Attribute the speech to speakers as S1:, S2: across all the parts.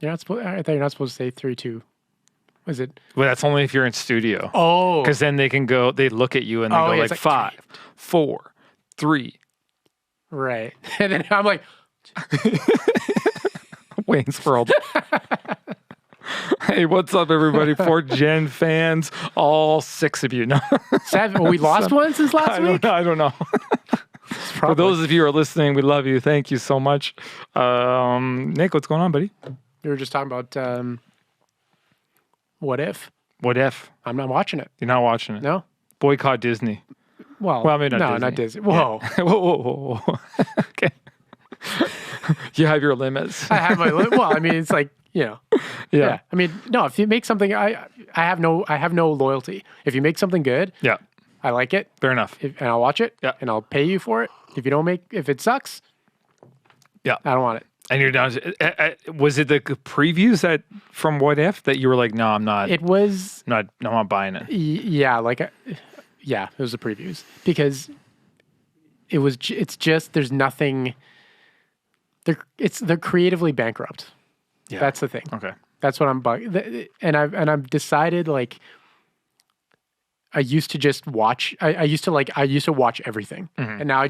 S1: You're not supposed. I thought you're not supposed to say 3, 2. Was it?
S2: Well, that's only if you're in studio.
S1: Oh,
S2: Because then they can go. They look at you and they go like 5, 4, 3.
S1: right. And then I'm like,
S2: Wayne's World. Hey, what's up, everybody? 4thGen fans, all 6 of you. No,
S1: 7. Well, we lost one since last week.
S2: I don't know. For those of you who are listening, we love you. Thank you so much. Nick, what's going on, buddy?
S1: We were just talking about What If.
S2: What if?
S1: I'm not watching it.
S2: You're not watching it?
S1: No.
S2: Boycott Disney.
S1: Well,
S2: maybe not Disney.
S1: not Disney. Whoa.
S2: Yeah. Whoa. Okay. You have your limits.
S1: I have my well, I mean, it's like,
S2: Yeah.
S1: I mean, no, if you make something, I have no loyalty. If you make something good,
S2: Yeah.
S1: I like it.
S2: Fair enough.
S1: And I'll watch it.
S2: Yeah.
S1: And I'll pay you for it. If it sucks,
S2: Yeah.
S1: I don't want it.
S2: And you're down. Was it the previews from What If that you were like, no, I'm not.
S1: It was.
S2: No, I'm not buying it.
S1: Yeah, it was the previews because it's just there's nothing. They're creatively bankrupt.
S2: Yeah.
S1: That's the thing.
S2: Okay.
S1: That's what I'm bugging. And I've decided like I used to just watch. I used to watch everything, and now I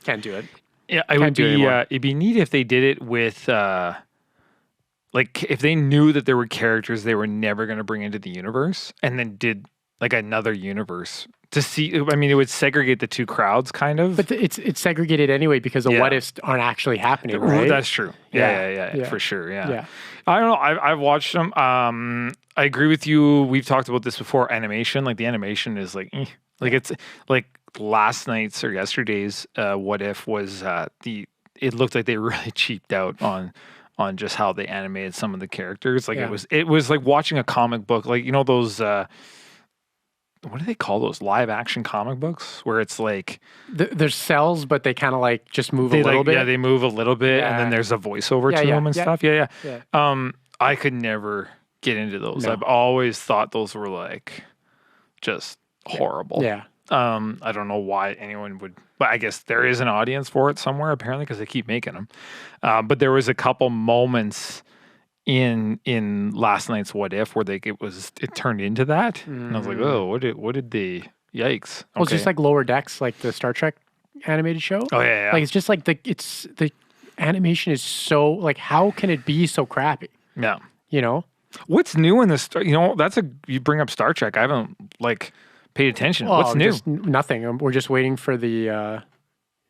S1: can't do it.
S2: Yeah, it'd be neat if they did it with like if they knew that there were characters they were never going to bring into the universe, and then did like another universe to see. I mean, it would segregate the two crowds, kind of.
S1: But it's segregated anyway because the what ifs aren't actually happening, right?
S2: That's true. Yeah, for sure. Yeah. I don't know. I've watched them. I agree with you. We've talked about this before. Animation, like the animation is like, like it's like last night's or yesterday's What If was it looked like they really cheaped out on just how they animated some of the characters. Like it was like watching a comic book, like those what do they call those live action comic books where it's like
S1: there's cells, but they kind of like just move a little bit.
S2: Yeah, they move a little bit, and then there's a voiceover to them and stuff. Yeah. I could never get into those.
S1: No.
S2: I've always thought those were like just horrible.
S1: Yeah.
S2: I don't know why anyone would, but I guess there is an audience for it somewhere apparently because they keep making them. But there was a couple moments in last night's What If where it turned into that, and I was like, oh, what did they? Yikes!
S1: Well, it's just like Lower Decks, like the Star Trek animated show.
S2: Oh yeah.
S1: Like it's just like the animation is so like how can it be so crappy?
S2: Yeah.
S1: What's
S2: new in this? You bring up Star Trek. I haven't like paid attention. What's new?
S1: Just nothing. We're just waiting for the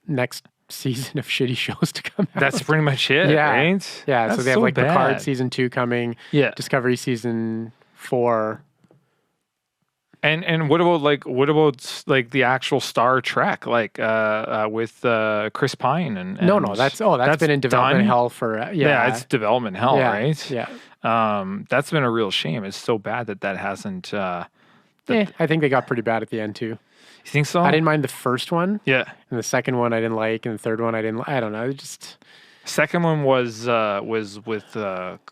S1: next season of shitty shows to come out.
S2: That's pretty much it, right?
S1: Yeah,
S2: That's
S1: so they have like
S2: bad.
S1: Picard season 2 coming.
S2: Yeah.
S1: Discovery season 4.
S2: And what about like the actual Star Trek, like with Chris Pine and
S1: No, that's been in development hell for
S2: it's development hell, right?
S1: Yeah.
S2: That's been a real shame. It's so bad that hasn't.
S1: I think they got pretty bad at the end too.
S2: You think so?
S1: I didn't mind the first one.
S2: Yeah.
S1: And the second one I didn't like, and the third one I didn't. I don't know. It just.
S2: Second one was with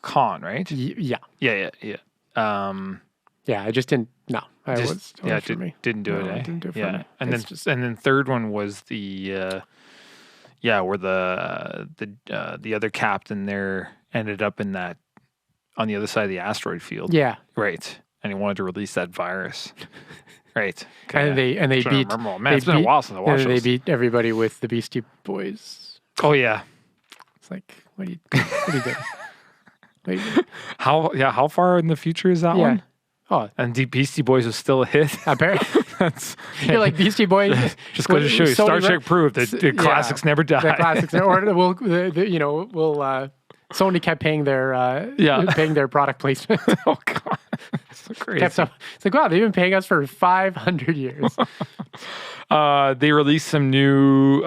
S2: Khan, right?
S1: Yeah.
S2: Yeah.
S1: I just didn't. No. For me.
S2: Didn't do it.
S1: Didn't do it for me.
S2: And then third one was the where the other captain there ended up in that on the other side of the asteroid field.
S1: Yeah.
S2: Right. And he wanted to release that virus. Right. Okay.
S1: And they beat.
S2: It's been a while since I watched
S1: those.
S2: They
S1: beat everybody with the Beastie Boys.
S2: Oh yeah.
S1: It's like what do you do?
S2: How far in the future is that one?
S1: Oh,
S2: and the Beastie Boys was still a hit.
S1: Apparently, you're like Beastie Boys.
S2: Just goes to show you, Star Trek proved that the classics never die.
S1: The classics, or Sony kept paying their product placement.
S2: Oh God, that's so crazy.
S1: It's like wow, they've been paying us for 500 years.
S2: They released some new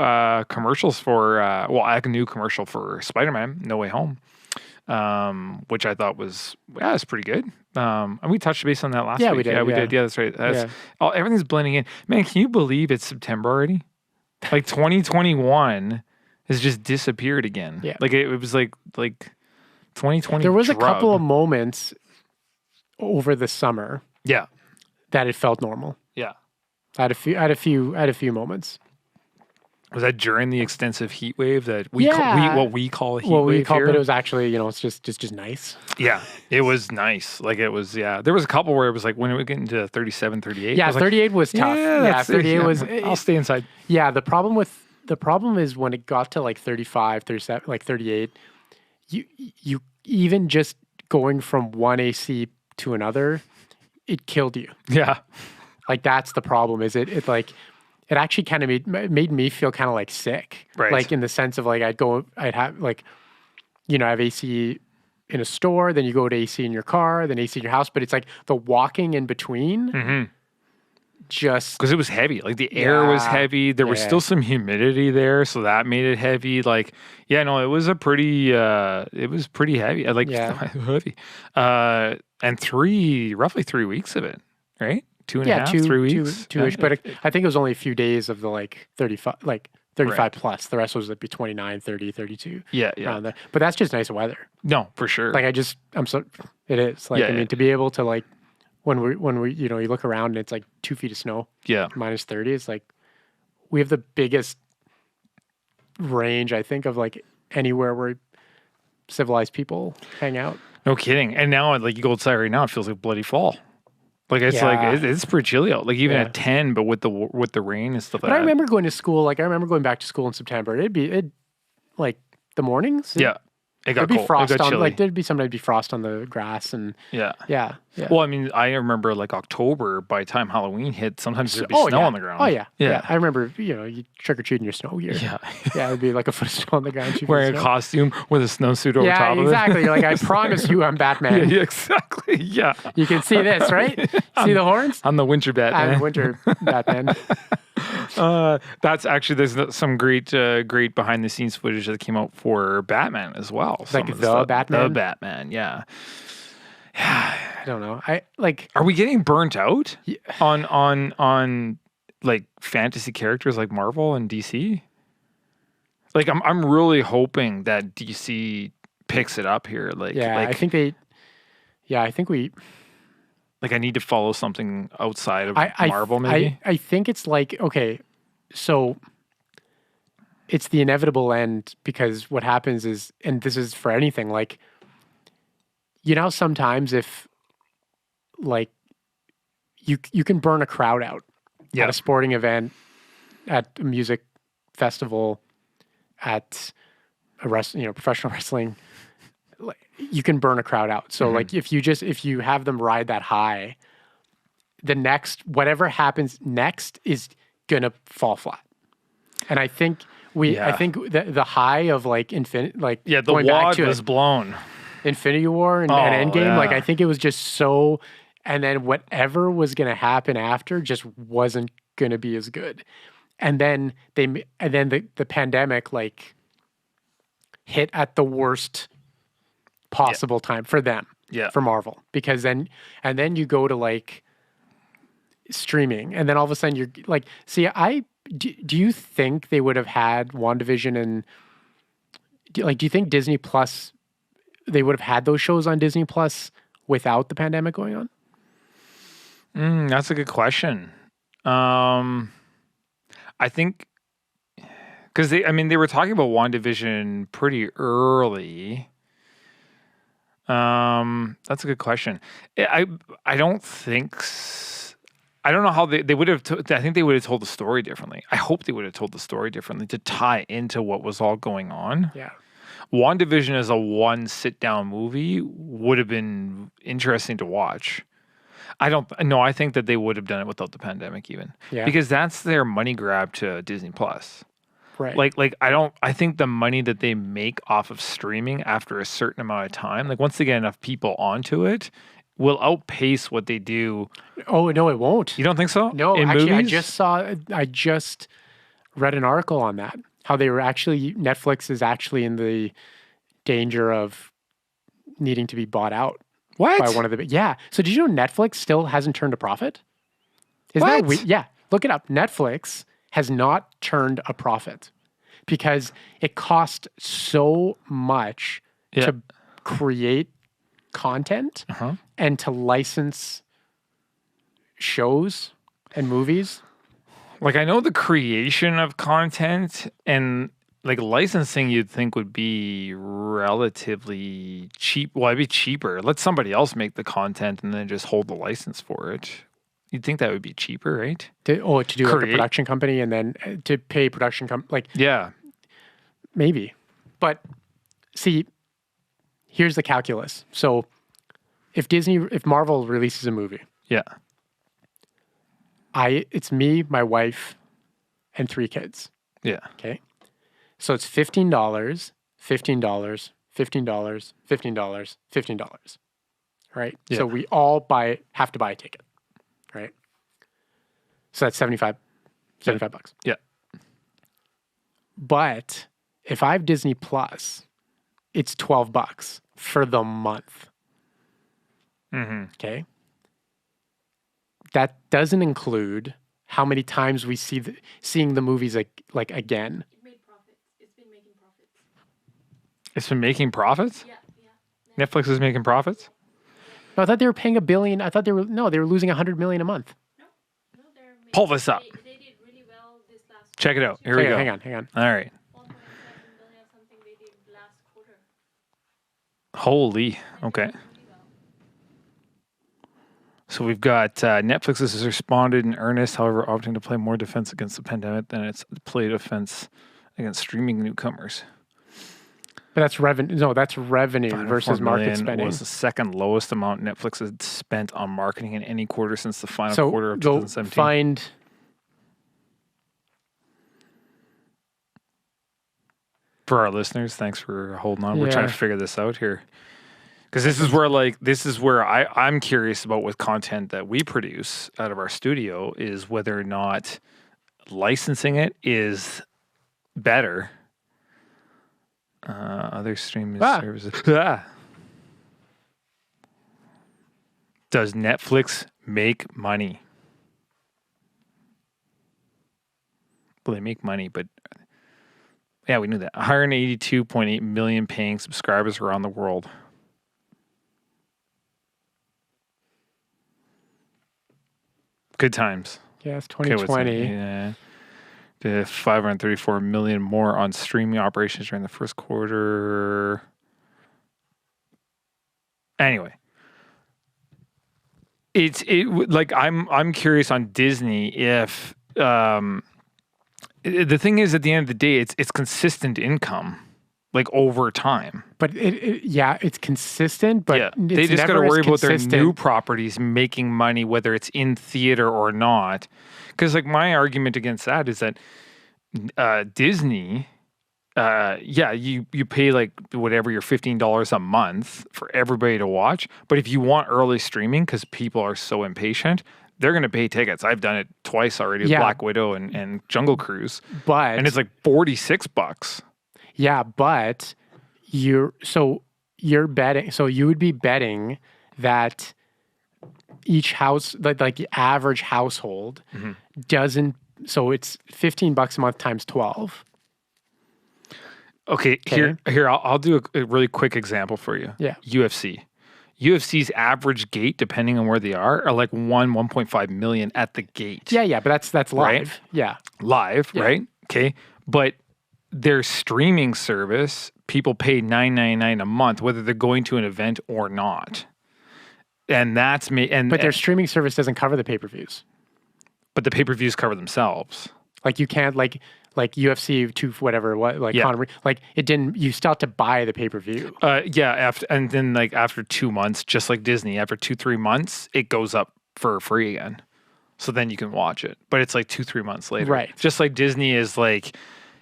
S2: commercials for a new commercial for Spider-Man: No Way Home, which I thought was pretty good. And we touched base on that last week.
S1: We did.
S2: Yeah, we did. Yeah, that's right. Everything's blending in. Man, can you believe it's September already? Like 2021 has just disappeared again.
S1: Yeah.
S2: Like it was like 2020.
S1: There was a couple of moments over the summer.
S2: Yeah.
S1: That it felt normal.
S2: Yeah.
S1: I had a few moments.
S2: Was that during the extensive heat wave that what we call a heat wave here?
S1: But it was actually, it's just nice.
S2: Yeah, it was nice. Like it was, there was a couple where it was like when it would get into 37, 38.
S1: Yeah, 38 was tough. Yeah, 38 was.
S2: I'll stay inside.
S1: Yeah, the problem is when it got to like 35, 37, like 38, you even just going from one AC to another, it killed you.
S2: Yeah.
S1: Like that's the problem. Is it like it actually kind of made me feel kind of like sick.
S2: Right.
S1: Like in the sense of like I'd have like, I have AC in a store, then you go to AC in your car, then AC in your house, but it's like the walking in between. Just
S2: because it was heavy, like the air was heavy. There was still some humidity there, so that made it heavy. Like, it was a pretty, it was pretty heavy. Heavy. And roughly 3 weeks of it, right? 2.5, 3 weeks,
S1: two-ish. But I think it was only a few days of the like 35, plus. The rest was like be 29, 30, 32.
S2: Yeah.
S1: Around there. But that's just nice weather.
S2: No, for sure.
S1: Like it is. Like, I mean, to be able to like, when we you look around and it's like 2 feet of snow.
S2: Yeah.
S1: Minus 30. It's like, we have the biggest range, I think, of like anywhere where civilized people hang out.
S2: No kidding. And now, like, you go outside right now, it feels like bloody fall. Like it's pretty chilly out. Like even at 10, but with the rain and stuff like that.
S1: But I remember going to school. Like I remember going back to school in September. It'd like the mornings.
S2: It got
S1: cold. Be frost
S2: it got
S1: on,
S2: chilly.
S1: like there'd be sometimes be frost on the grass and yeah.
S2: Well, I mean, I remember like October. By the time Halloween hit, sometimes there'd be snow on the ground.
S1: Oh yeah. I remember you trick or treat in your snow gear. Yeah, it'd be like a foot of snow on the ground.
S2: Wearing a costume with a snowsuit over top of it.
S1: Yeah, exactly. You're like, I promise you, I'm Batman.
S2: Yeah, exactly. Yeah.
S1: You can see this, right? See the horns?
S2: I'm the winter Batman.
S1: I'm the winter Batman.
S2: That's actually there's some great behind the scenes footage that came out for Batman as well.
S1: Like the Batman?
S2: The Batman, yeah.
S1: I don't know.
S2: Are we getting burnt out on like fantasy characters like Marvel and DC? Like I'm really hoping that DC picks it up here. I think we. Like I need to follow something outside of Marvel, maybe?
S1: I think it's like, okay, so it's the inevitable end because what happens is, and this is for anything, like, sometimes if, like, you can burn a crowd out at a sporting event, at a music festival, at a professional wrestling, you can burn a crowd out. So like if you have them ride that high, the next, whatever happens next is gonna fall flat. And I think the high of like Infinite, like
S2: the wad was blown.
S1: Infinity War and Endgame, like I think it was just so, and then whatever was gonna happen after just wasn't gonna be as good. And then the pandemic like hit at the worst possible time for them, for Marvel, because then you go to like streaming, and then all of a sudden you're like, do you think they would have had WandaVision and do you think Disney Plus, they would have had those shows on Disney Plus without the pandemic going on?
S2: That's a good question. I think because they were talking about WandaVision pretty early. That's a good question. I don't know how they would have. I think they would have told the story differently. I hope they would have told the story differently to tie into what was all going on.
S1: Yeah.
S2: WandaVision as a one sit-down movie would have been interesting to watch. I think that they would have done it without the pandemic even. Yeah. Because that's their money grab to Disney Plus.
S1: Right.
S2: Like I think the money that they make off of streaming after a certain amount of time, like once they get enough people onto it, will outpace what they do.
S1: Oh no, it won't.
S2: You don't think so?
S1: No, actually, movies? I just read an article on that. How Netflix is actually in the danger of needing to be bought out.
S2: What?
S1: By one of the So did you know Netflix still hasn't turned a profit?
S2: What?
S1: Look it up. Netflix has not turned a profit because it cost so much to create content and to license shows and movies
S2: Like, I know the creation of content and like licensing you'd think would be relatively cheap. Well, it'd be cheaper. Let somebody else make the content and then just hold the license for it. You'd think that would be cheaper, right?
S1: To do like a production company and then to pay production like
S2: yeah,
S1: maybe. But see, here's the calculus. So if Marvel releases a movie,
S2: yeah,
S1: it's me, my wife, and 3 kids.
S2: Yeah.
S1: Okay. So it's $15, $15, $15, $15, $15. Right?
S2: Yeah.
S1: So we all have to buy a ticket. Right? So that's 75 bucks.
S2: Yeah.
S1: But if I have Disney Plus, it's $12 for the month.
S2: Mm-hmm.
S1: Okay. That doesn't include how many times we seeing the movies like again.
S3: It made profits. It's been making profits.
S2: It's been making profits?
S3: Yeah.
S2: Netflix is making profits?
S1: No, I thought they were paying $1 billion. I thought they were losing $100 million a month.
S3: No, they're making,
S2: pull this up.
S3: They did really well this last.
S2: Check it out. Here we go.
S1: Hang on.
S2: All right.
S3: 1.7 billion something they did last quarter.
S2: Holy. Okay. So we've got Netflix has responded in earnest, however, opting to play more defense against the pandemic than it's played offense against streaming newcomers.
S1: But that's revenue. No, that's revenue versus market spending.
S2: Was the second lowest amount Netflix had spent on marketing in any quarter since the final quarter of 2017.
S1: So find.
S2: For our listeners, thanks for holding on. We're trying to figure this out here. Because this is where I'm curious about with content that we produce out of our studio is whether or not licensing it is better. Other streaming services. Does Netflix make money? Well, they make money, but yeah, we knew that. 182.8 million paying subscribers around the world. Good times.
S1: Yeah, it's 2020.
S2: Yeah. The 534 million more on streaming operations during the first quarter. Anyway, I'm curious on Disney if the thing is at the end of the day it's consistent income like over time.
S1: But it's consistent, but
S2: they just got to worry about their new properties making money, whether it's in theater or not. Because like my argument against that is that Disney, you pay like whatever your $15 a month for everybody to watch. But if you want early streaming, because people are so impatient, they're going to pay tickets. I've done it twice already with Black Widow and Jungle Cruise, and it's like $46.
S1: Yeah, but you're betting. So you would be betting that each house, like the average household, doesn't. So it's $15 a month times 12.
S2: Okay. Here I'll do a really quick example for you.
S1: Yeah.
S2: UFC's average gate, depending on where they are like 1.5 million at the gate.
S1: Yeah, but that's live.
S2: Right?
S1: Yeah.
S2: Live, right? Okay. But their streaming service, people pay $9.99 a month, whether they're going to an event or not. And that's me. But
S1: their streaming service doesn't cover the pay-per-views.
S2: But the pay-per-views cover themselves.
S1: Like you can't like UFC 2 whatever Conor, like it didn't. You still have to buy the pay-per-view.
S2: After 2 months, just like Disney, after 2-3 months, it goes up for free again. So then you can watch it. But it's like 2-3 months later.
S1: Right.
S2: Just like Disney is like,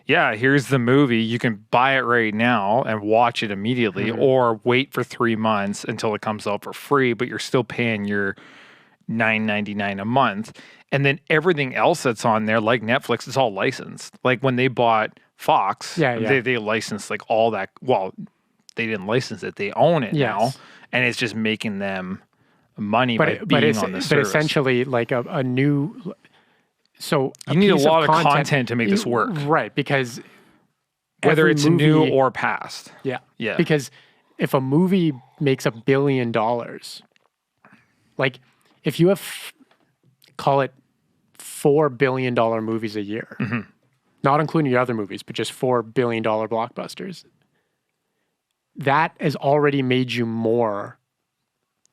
S2: yeah, here's the movie. You can buy it right now and watch it immediately, or wait for 3 months until it comes out for free, but you're still paying your $9.99 a month. And then everything else that's on there, like Netflix, is all licensed. Like when they bought Fox, they licensed like all that. Well, they didn't license it; they own it now, and it's just making them money by being on the service. But
S1: essentially, like a new. So
S2: you need a lot of content to make this work,
S1: right? Because
S2: whether it's new or past,
S1: yeah. Because if a movie makes $1 billion, like if you have call it $4 billion movies a year. Not including your other movies, but just $4 billion blockbusters. That has already made you more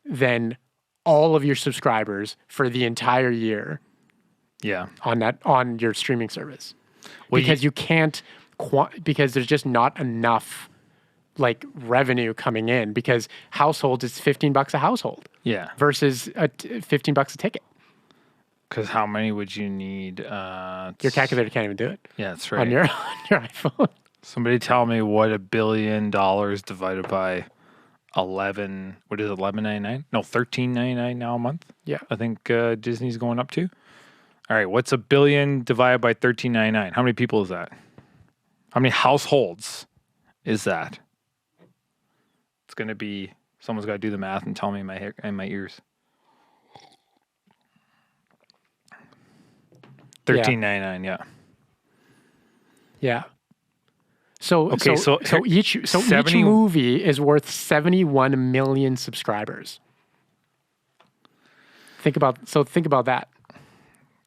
S1: than all of your subscribers for the entire year.
S2: Yeah.
S1: On your streaming service. Because you can't, because there's just not enough like revenue coming in, because households, it's $15 a household.
S2: Yeah.
S1: Versus $15 a ticket.
S2: Because how many would you need?
S1: Your calculator can't even do it.
S2: Yeah, that's right.
S1: On your iPhone.
S2: Somebody tell me what $1 billion divided by 11. What is it? $11.99? No, $13.99 now a month.
S1: Yeah,
S2: I think Disney's going up to. All right, what's $1 billion divided by $13.99? How many people is that? How many households is that? It's going to be. Someone's got to do the math and tell me in my ears. $13.99, yeah.
S1: Yeah. So
S2: okay, so
S1: each movie is worth 71 million subscribers. Think about that.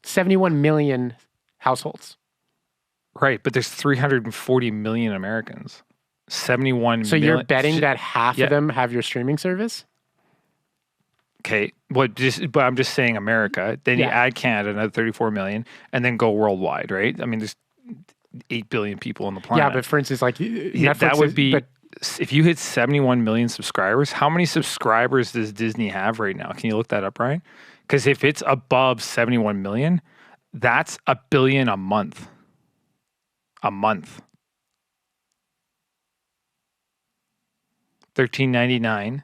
S1: 71 million households.
S2: Right, but there's 340 million Americans. 71
S1: so
S2: million.
S1: You're betting that half of them have your streaming service?
S2: Okay, but I'm just saying America. Then you add Canada, another 34 million, and then go worldwide, right? I mean, there's 8 billion people on the planet.
S1: Yeah, but for instance, like Netflix
S2: that would be, if you hit 71 million subscribers, how many subscribers does Disney have right now? Can you look that up, Ryan? Because if it's above 71 million, that's $1 billion a month. A month. $13.99.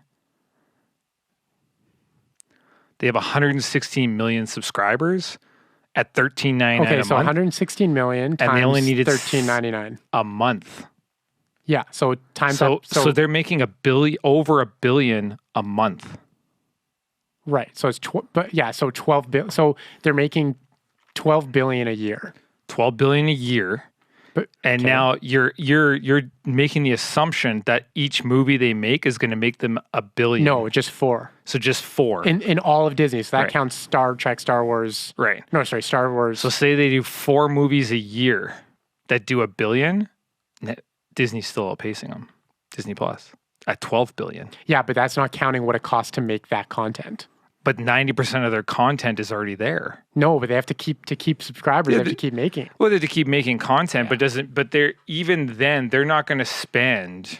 S2: They have 116 million subscribers at $13.99
S1: okay,
S2: a
S1: so
S2: month.
S1: 116 million times
S2: and they only needed
S1: $13.99
S2: a month.
S1: Yeah, so times
S2: so they're making over $1 billion a month.
S1: Right. So it's 12 billion. So they're making 12 billion a year.
S2: 12 billion a year. And now you're making the assumption that each movie they make is going to make them $1 billion.
S1: No, just 4.
S2: So just 4
S1: in all of Disney. So that counts Star Trek, Star Wars.
S2: Right.
S1: No, sorry, Star Wars.
S2: So say they do 4 movies a year that do $1 billion. Disney's still outpacing them. Disney Plus at 12 billion.
S1: Yeah, but that's not counting what it costs to make that content.
S2: But 90% of their content is already there.
S1: No, but they have to keep subscribers. They have to keep making.
S2: Well, they have to keep making content, but they're not going to spend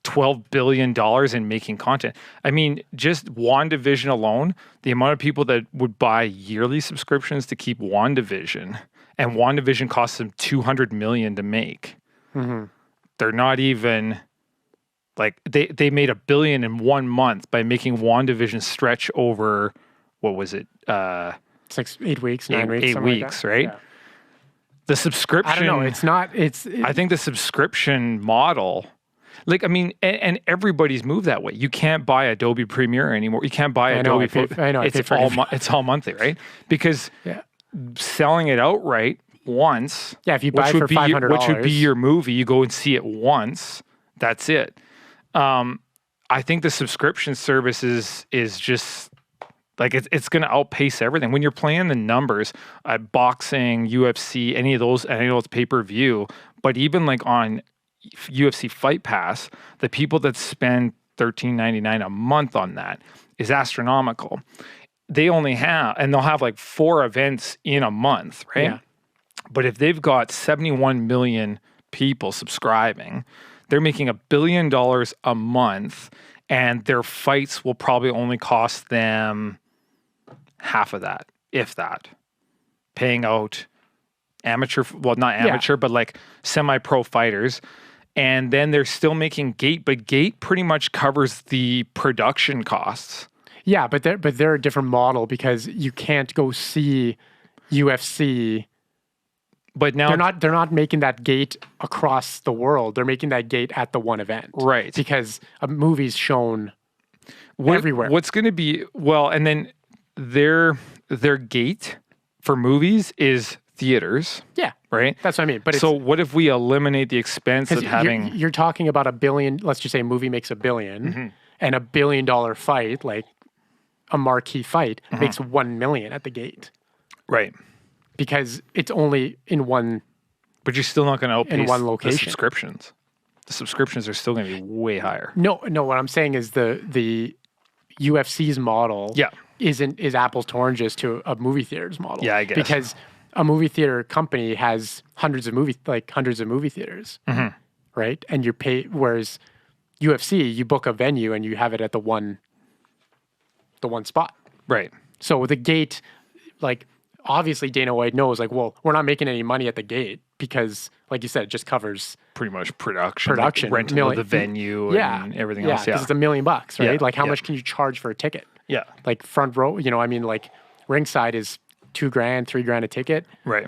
S2: $12 billion in making content. I mean, just WandaVision alone, the amount of people that would buy yearly subscriptions to keep WandaVision, and WandaVision costs them $200 million to make.
S1: Mm-hmm.
S2: They're not even. Like they made $1 billion in 1 month by making WandaVision stretch over, what was it?
S1: It's like 8 weeks, 9 weeks.
S2: 8 weeks, like right? Yeah. The subscription.
S1: I don't know. It's not.
S2: I think the subscription model, like I mean, and everybody's moved that way. You can't buy Adobe Premiere anymore. You can't buy Adobe. It's all monthly, right? Because selling it outright once.
S1: Yeah, if you buy it for $500,
S2: which would be your movie, you go and see it once. That's it. I think the subscription service is just like it's going to outpace everything. When you're playing the numbers, boxing, UFC, any of those, and I know it's pay-per-view, but even like on UFC Fight Pass, the people that spend $13.99 a month on that is astronomical. They only have, and they'll have like 4 events in a month, right?
S1: Yeah.
S2: But if they've got 71 million people subscribing, they're making $1 billion a month, and their fights will probably only cost them half of that, if that. Paying out not amateur, but like semi-pro fighters. And then they're still making Gate, but Gate pretty much covers the production costs.
S1: Yeah, but they're a different model because you can't go see UFC. But now they're not making that gate across the world. They're making that gate at the one event.
S2: Right.
S1: Because a movie's shown everywhere.
S2: What's going to be, and then their gate for movies is theaters.
S1: Yeah.
S2: Right?
S1: That's what I mean. But
S2: so what if we eliminate the expense of having...
S1: You're talking about $1 billion, let's just say a movie makes $1 billion, and $1 billion fight, like a marquee fight, makes $1 million at the gate.
S2: Right.
S1: because it's only in one.
S2: But you're still not going to outpace
S1: in one
S2: the
S1: location.
S2: subscriptions. The subscriptions are still going to be way higher.
S1: No. What I'm saying is the UFC's model is apples to oranges to a movie theater's model.
S2: Yeah, I guess.
S1: Because a movie theater company has hundreds of movie theaters, right? And you're paid. Whereas UFC, you book a venue and you have it at the one spot.
S2: Right.
S1: So the gate, like, obviously Dana White knows, like, well, we're not making any money at the gate because, like you said, it just covers
S2: pretty much production, like rental of the venue, and everything else. Yeah,
S1: because it's $1 million, right?
S2: Yeah,
S1: Like, how much can you charge for a ticket?
S2: Yeah,
S1: like front row. I mean, like ringside is $2,000, $3,000 a ticket.
S2: Right.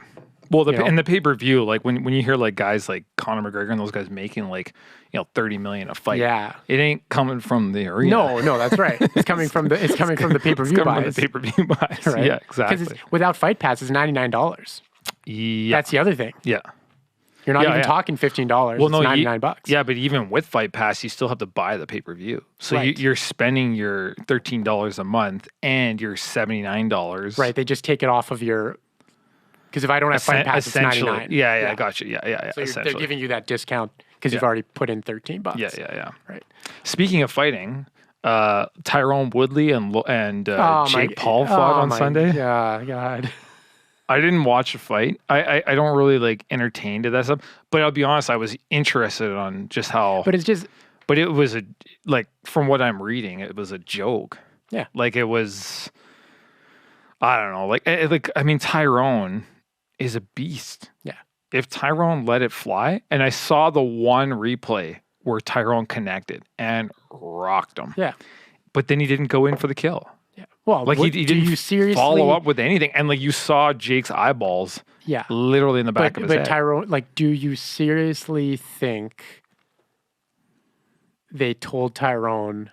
S2: Well, and the pay per view, like when you hear like guys like Conor McGregor and those guys making like $30 million a fight, it ain't coming from the arena.
S1: No, that's right. It's coming from the pay per view buys.
S2: From the pay per view buys, right? Yeah, exactly.
S1: Because without Fight Pass, it's $99.
S2: Yeah,
S1: that's the other thing.
S2: Yeah,
S1: you're not even talking $15. Well, no, it's $99.
S2: Yeah, but even with Fight Pass, you still have to buy the pay per view. So you're spending your $13 a month and your $79.
S1: Right. They just take it off of your. Because if I don't have Fight Pass, it's $99.
S2: Yeah, I got you. Yeah.
S1: So they're giving you that discount because you've already put in $13.
S2: Yeah.
S1: Right.
S2: Speaking of fighting, Tyrone Woodley and Jake Paul fought on Sunday.
S1: Yeah, God.
S2: I didn't watch the fight. I don't really like entertain to that stuff. But I'll be honest, I was interested on just how.
S1: But it's just.
S2: But it was from what I'm reading, it was a joke.
S1: Yeah.
S2: Like it was. I don't know. I mean, Tyrone is a beast.
S1: Yeah.
S2: If Tyrone let it fly, and I saw the one replay where Tyrone connected and rocked him.
S1: Yeah.
S2: But then he didn't go in for the kill.
S1: Yeah. Well,
S2: like he didn't follow up with anything. And like you saw Jake's eyeballs literally in the back of his head. But
S1: Tyrone, like, do you seriously think they told Tyrone,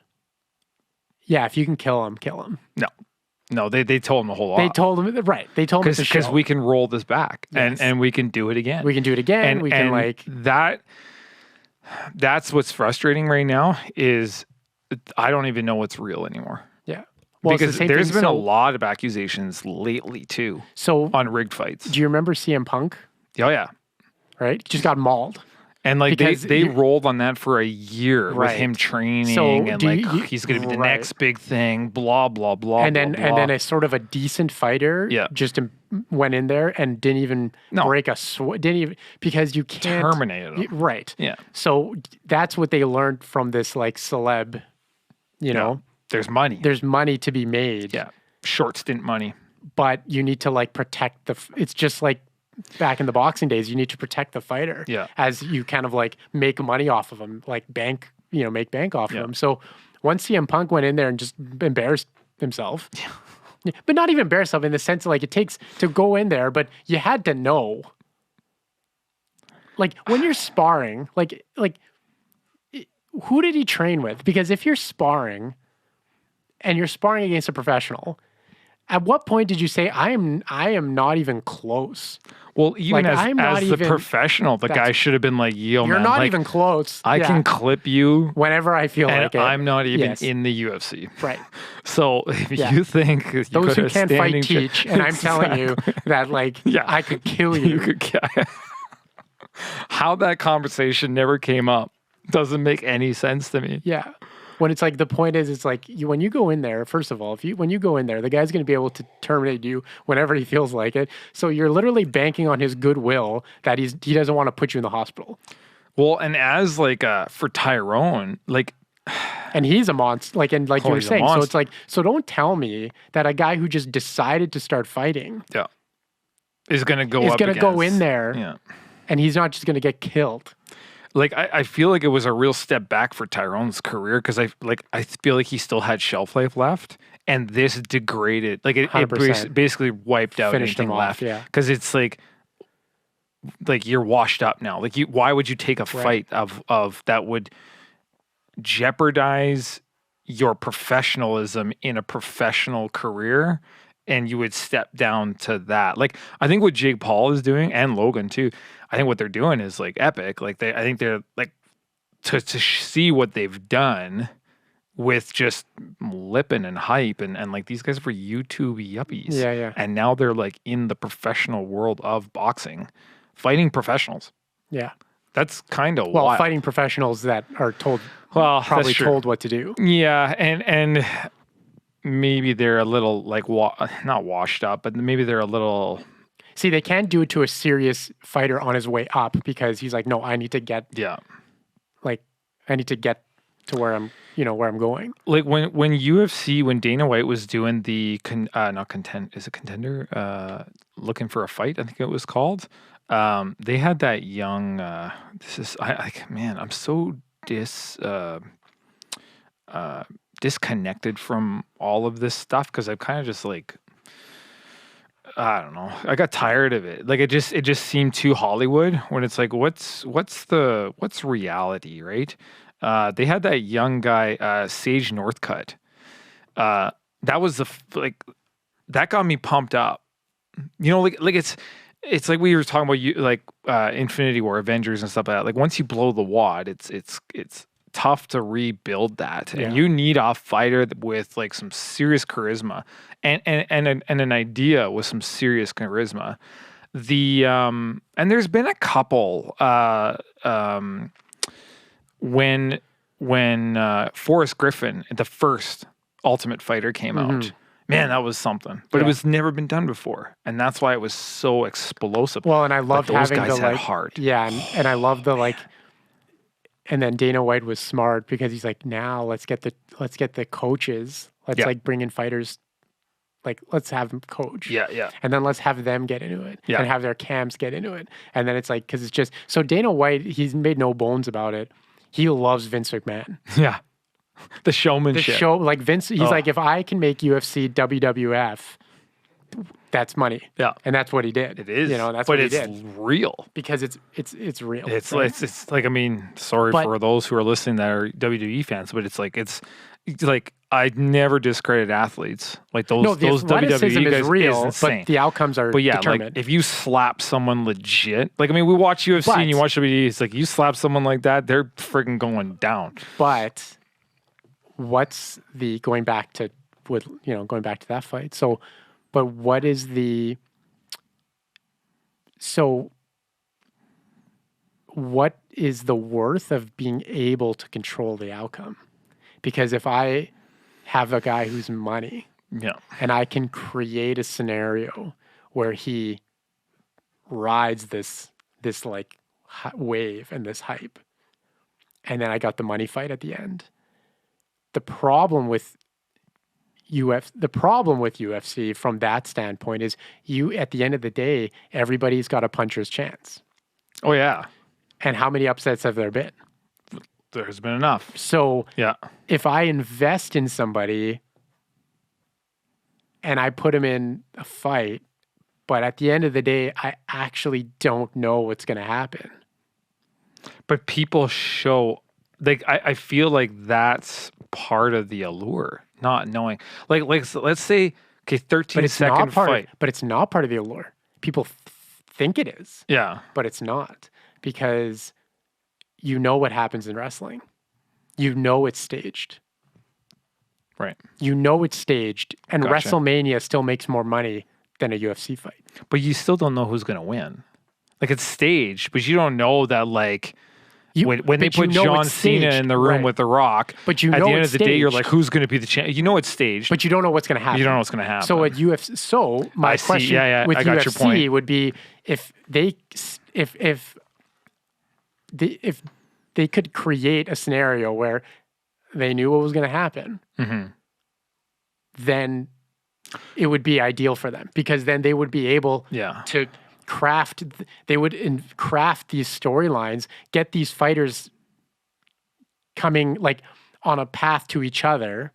S1: yeah, if you can kill him, kill him?
S2: No, they told him the whole lot.
S1: They told him, right. They told him
S2: because we can roll this back and we can do it again.
S1: We can do it again.
S2: And,
S1: we can
S2: that's what's frustrating right now is I don't even know what's real anymore.
S1: Yeah.
S2: Well, because there's been a lot of accusations lately too.
S1: So
S2: on rigged fights.
S1: Do you remember CM Punk?
S2: Oh yeah.
S1: Right? Just got mauled.
S2: And like they rolled on that for a year with him training and he's going to be the next big thing, blah blah blah.
S1: And then a sort of a decent fighter just went in there and didn't even break a sweat. Didn't even because you can't
S2: terminate him.
S1: Right.
S2: Yeah.
S1: So that's what they learned from this like celeb. You know,
S2: there's money.
S1: There's money to be made.
S2: Yeah. Short stint money.
S1: But you need to like protect it's just like. Back in the boxing days, you need to protect the fighter as you kind of like make money off of him, like make bank off of him. So once CM Punk went in there and just embarrassed himself, but not even embarrassed himself in the sense of like it takes to go in there, but you had to know. Like when you're sparring, like who did he train with? Because if you're sparring and you're sparring against a professional, at what point did you say I am not even close?
S2: Well, even like, as the professional, the guy should have been like, "Yo,
S1: you're
S2: man,
S1: not
S2: like,
S1: even close.
S2: I can clip you
S1: whenever I feel like it.
S2: I'm not even in the UFC,
S1: right?
S2: So if you think
S1: those who can't fight teach, and I'm telling you that like I could kill you.
S2: How that conversation never came up doesn't make any sense to me.
S1: Yeah. When it's like the point is, it's like when you go in there. First of all, when you go in there, the guy's going to be able to terminate you whenever he feels like it. So you're literally banking on his goodwill that he doesn't want to put you in the hospital.
S2: Well, and as like for Tyrone, like,
S1: and he's a monster. Like you were saying, so it's like don't tell me that a guy who just decided to start fighting,
S2: is going to go
S1: in there, and he's not just going to get killed.
S2: Like I feel like it was a real step back for Tyrone's career because I feel like he still had shelf life left, and this degraded it basically wiped out anything left. Because it's like you're washed up now. Like why would you take a fight of that would jeopardize your professionalism in a professional career? And you would step down to that. Like, I think what Jake Paul is doing, and Logan too, I think what they're doing is like epic. Like I think they're like to see what they've done. with just lipping and hype and like these guys were YouTube yuppies.
S1: Yeah.
S2: And now they're like in the professional world of boxing, fighting professionals.
S1: Yeah.
S2: That's kind of wild.
S1: Fighting professionals that are told,
S2: probably
S1: told what to do.
S2: Yeah, and maybe they're a little like not washed up, but maybe they're a little.
S1: See, they can't do it to a serious fighter on his way up because he's like, no, I need to get.
S2: Yeah.
S1: Like, I need to get to where I'm going.
S2: Like when UFC, when Dana White was doing the contender, looking for a fight, I think it was called. They had that young. I'm so disconnected from all of this stuff because I've kind of just like. I don't know. I got tired of it. Like it just seemed too Hollywood when it's like, what's reality, right? They had that young guy, Sage Northcutt. That was that got me pumped up. You know, like it's like we were talking about Infinity War, Avengers and stuff like that. Like once you blow the wad, it's tough to rebuild that, and you need a fighter with like some serious charisma and an idea with some serious charisma. And there's been a couple when Forrest Griffin, the first Ultimate Fighter came out. Man, that was something. But it was never been done before. And that's why it was so explosive.
S1: Well, and I loved having
S2: those guys had heart.
S1: Yeah, and I love the like. And then Dana White was smart because he's like, now let's get the coaches. Let's like bring in fighters. Like let's have them coach.
S2: Yeah.
S1: And then let's have them get into it and have their camps get into it. And then it's like, because it's just so Dana White, he's made no bones about it. He loves Vince McMahon.
S2: Yeah. The showmanship.
S1: Like Vince, he's like, if I can make UFC, WWF, that's money.
S2: Yeah.
S1: And that's what he did.
S2: It is.
S1: That's what he did.
S2: But it's real.
S1: Because it's real.
S2: It's like, I mean, sorry for those who are listening that are WWE fans, but it's like I never discredit athletes. Like those WWE guys
S1: is real,
S2: is
S1: but the outcomes are determined.
S2: Like if you slap someone legit, like I mean, we watch UFC and you watch WWE, it's like you slap someone like that, they're freaking going down. But
S1: what's the going back to that fight? So, but what is the what is the worth of being able to control the outcome? Because if I have a guy who's money, and I can create a scenario where he rides this like wave and this hype, and then I got the money fight at the end. The problem with UFC from that standpoint is at the end of the day, everybody's got a puncher's chance.
S2: Oh yeah.
S1: And how many upsets have there been?
S2: There's been enough.
S1: So if I invest in somebody and I put him in a fight, but at the end of the day, I actually don't know what's going to happen.
S2: But people show, like, I feel like that's part of the allure, not knowing. Like let's say, okay, 13-second fight.
S1: But it's not part of the allure. People think it is.
S2: Yeah.
S1: But it's not. Because you know what happens in wrestling. You know it's staged.
S2: Right.
S1: You know it's staged. And WrestleMania still makes more money than a UFC fight.
S2: But you still don't know who's going to win. Like it's staged, but you don't know that like when they put John Cena in the room with The Rock,
S1: but you know
S2: at the end
S1: of
S2: the day, you're like, who's going to be the champ? You know it's staged.
S1: But you don't know what's going to happen.
S2: You don't know what's going to happen.
S1: So at UFC, my question with UFC would be if they could create a scenario where they knew what was going to happen, then it would be ideal for them because then they would be able to craft these storylines, get these fighters coming like on a path to each other,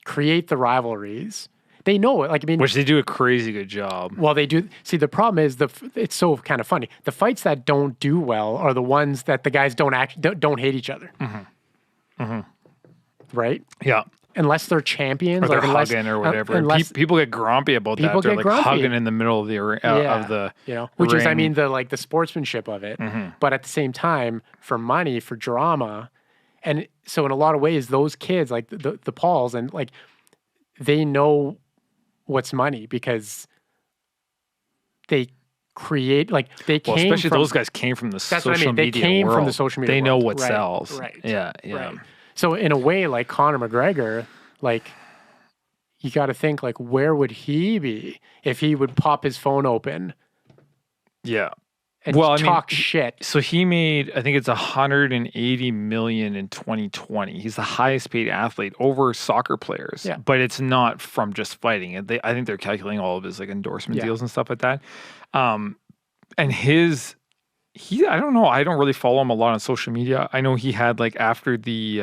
S1: create the rivalries. They know it. Like, I mean,
S2: which they do a crazy good job.
S1: Well, they do. See, the problem is it's so kind of funny. The fights that don't do well are the ones that the guys don't hate each other. Right?
S2: Yeah.
S1: Unless they're champions,
S2: or they're hugging or whatever. People get grumpy about that. They're like hugging in the middle of the of the
S1: which is, I mean, the sportsmanship of it. But at the same time, for money, for drama, And so in a lot of ways, those kids, like the Pauls, and like they know what's money because they create, like they came
S2: especially
S1: from,
S2: those guys came from the social media
S1: They came
S2: world.
S1: from the social media
S2: They know
S1: world.
S2: what
S1: Right,
S2: sells.
S1: Right.
S2: Yeah.
S1: Right. So in a way, like Conor McGregor, like you got to think like where would he be if he would pop his phone open?
S2: Yeah.
S1: And talk shit.
S2: So he made, I think it's 180 million in 2020. He's the highest paid athlete over soccer players.
S1: Yeah.
S2: But it's not from just fighting. I think they're calculating all of his like endorsement deals and stuff like that. And I don't know. I don't really follow him a lot on social media. I know he had like after the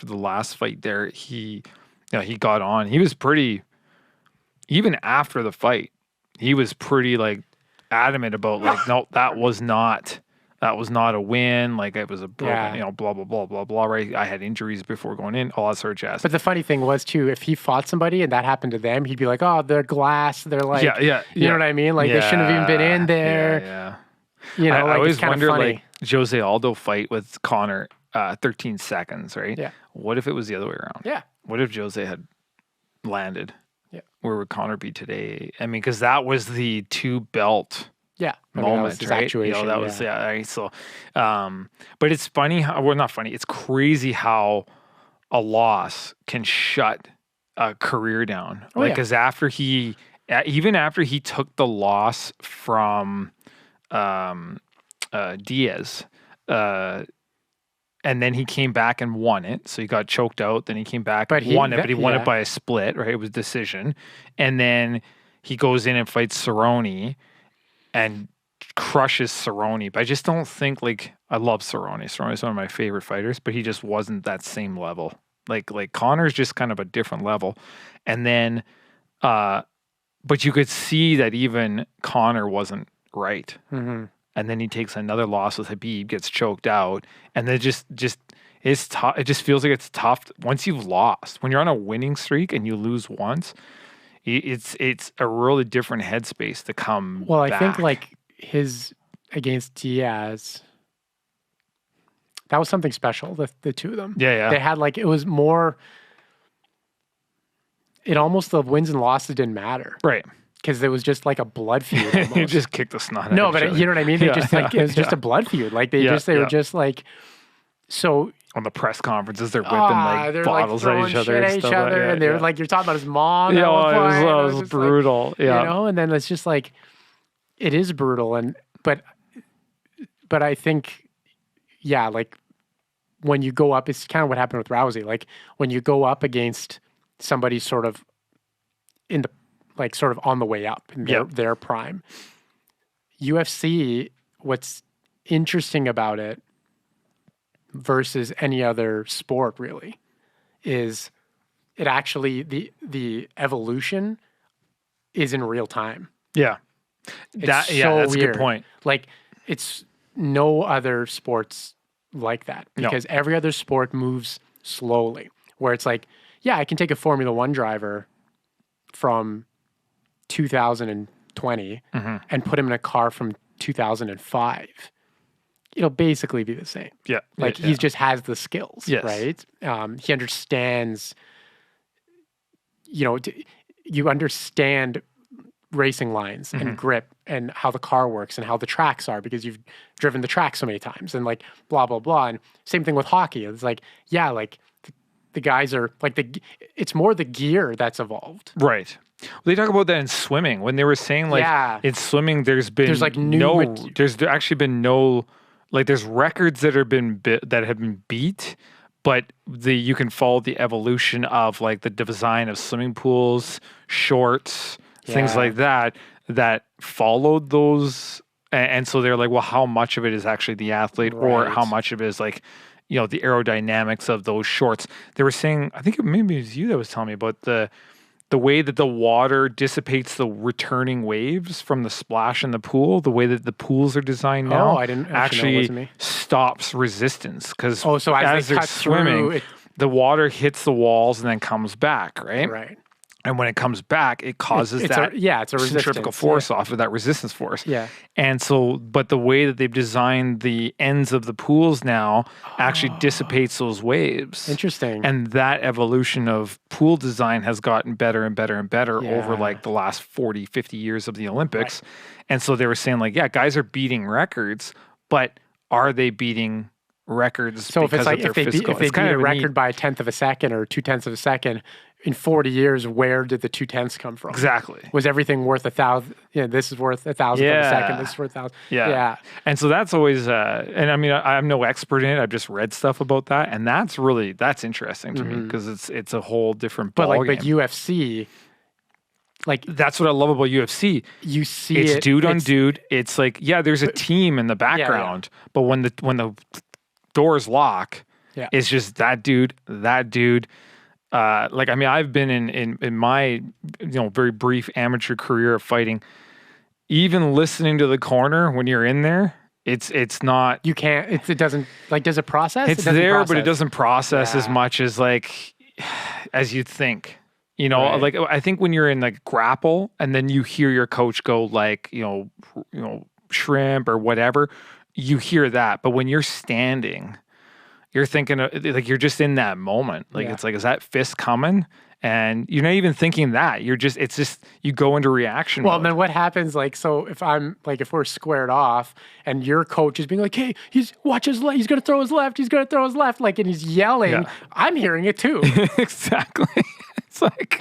S2: last fight there, he got on. He was pretty, even after the fight, he was pretty like adamant about like, no, that was not a win. Like it was a broken, blah, blah, blah, blah, blah, right? I had injuries before going in, all that sort of jazz.
S1: But the funny thing was too, if he fought somebody and that happened to them, he'd be like, oh, they're glass. They're like, you know what I mean? Like they shouldn't have even been in there.
S2: Yeah.
S1: You know,
S2: I
S1: like,
S2: always wonder,
S1: funny.
S2: like Jose Aldo fight with Conor, 13 seconds, right?
S1: Yeah.
S2: What if it was the other way around?
S1: Yeah.
S2: What if Jose had landed?
S1: Yeah.
S2: Where would Conor be today? I mean, because that was the 2-belt moment, right? That was right. So, but it's funny how, well, not funny. It's crazy how a loss can shut a career down. Because even after he took the loss from Diaz, and then he came back and won it. So he got choked out. Then he came back and won it, but he won it by a split, right? It was decision. And then he goes in and fights Cerrone and crushes Cerrone. But I just don't think, like, I love Cerrone. Cerrone's one of my favorite fighters, but he just wasn't that same level. Like Conor's just kind of a different level. And then, but you could see that even Conor wasn't right.
S1: Mm-hmm.
S2: And then he takes another loss with Habib, gets choked out, and then just it's tough. It just feels like it's tough once you've lost. When you're on a winning streak and you lose once, it's a really different headspace to come.
S1: Well, I
S2: back.
S1: think like his against Diaz, that was something special. The two of them, they had like, it was more. It almost, the wins and losses didn't matter,
S2: right?
S1: Because it was just like a blood feud.
S2: You just kicked the snot out
S1: No,
S2: of
S1: but
S2: each other.
S1: you know what I mean? They just like, it was just a blood feud. Like they were just like, so
S2: on the press conferences, they're whipping like bottles
S1: like
S2: at each other
S1: and they're like, you're talking about his mom.
S2: Yeah, it was brutal.
S1: Like, you know, and then it's just like, it is brutal. But I think, like when you go up, it's kind of what happened with Rousey. Like when you go up against somebody sort of in the, like sort of on the way up in their prime. UFC, what's interesting about it versus any other sport really is it actually, the evolution is in real time.
S2: Yeah.
S1: That's
S2: weird.
S1: A good point. Like it's no other sports like that because every other sport moves slowly where it's like, I can take a Formula One driver from 2020 and put him in a car from 2005. It'll basically be the same.
S2: Yeah.
S1: Like he just has the skills, right? He understands, you understand racing lines and grip and how the car works and how the tracks are because you've driven the track so many times and like blah, blah, blah. And same thing with hockey. It's like, like the guys are like it's more the gear that's evolved.
S2: Right. Well, they talk about that in swimming when they were saying like in swimming there's actually been no like there's records that have been beat, but you can follow the evolution of like the design of swimming pools, shorts, things like that followed those, and so they're like, well, how much of it is actually the athlete or how much of it is like the aerodynamics of those shorts. They were saying, I think maybe it was you that was telling me about the way that the water dissipates the returning waves from the splash in the pool, the way that the pools are designed now.
S1: Oh, I didn't actually know,
S2: stops resistance because
S1: so as they're swimming,
S2: the water hits the walls and then comes back, right?
S1: Right.
S2: And when it comes back, it causes
S1: it's a
S2: centrifugal force off of that resistance force.
S1: Yeah.
S2: And so, but the way that they've designed the ends of the pools now actually dissipates those waves.
S1: Interesting.
S2: And that evolution of pool design has gotten better and better and better over like the last 40, 50 years of the Olympics. Right. And so they were saying like, yeah, guys are beating records, but are they beating records
S1: so
S2: because
S1: if it's like,
S2: of their
S1: if they beat a record by 1/10 of a second or 2/10 of a second, in 40 years, where did the 2/10 come from?
S2: Exactly.
S1: Was everything worth 1,000? This is worth 1,000 of a second. This is worth 1,000.
S2: Yeah. And so that's always, and I mean, I'm no expert in it. I've just read stuff about that, and that's interesting to me because it's a whole different ballgame.
S1: But UFC, like
S2: that's what I love about UFC.
S1: You see,
S2: it's dude on dude. It's like there's a team in the background, but when the doors lock, it's just that dude. Like, I mean, I've been in my, very brief amateur career of fighting, even listening to the corner when you're in there, it's not.
S1: You can't, it doesn't, like, does it process?
S2: It's there, but it doesn't process as much as, like, as you'd think. Like, I think when you're in, like, grapple and then you hear your coach go, like, shrimp or whatever, you hear that. But when you're standing, you're thinking like you're just in that moment. Like it's like, is that fist coming? And you're not even thinking that. It's just you go into reaction.
S1: Well,
S2: mode.
S1: Then what happens? Like, so if we're squared off, and your coach is being like, "Hey, watch his left. He's gonna throw his left. He's gonna throw his left." Like, and he's yelling. I'm hearing it too.
S2: Exactly. It's like.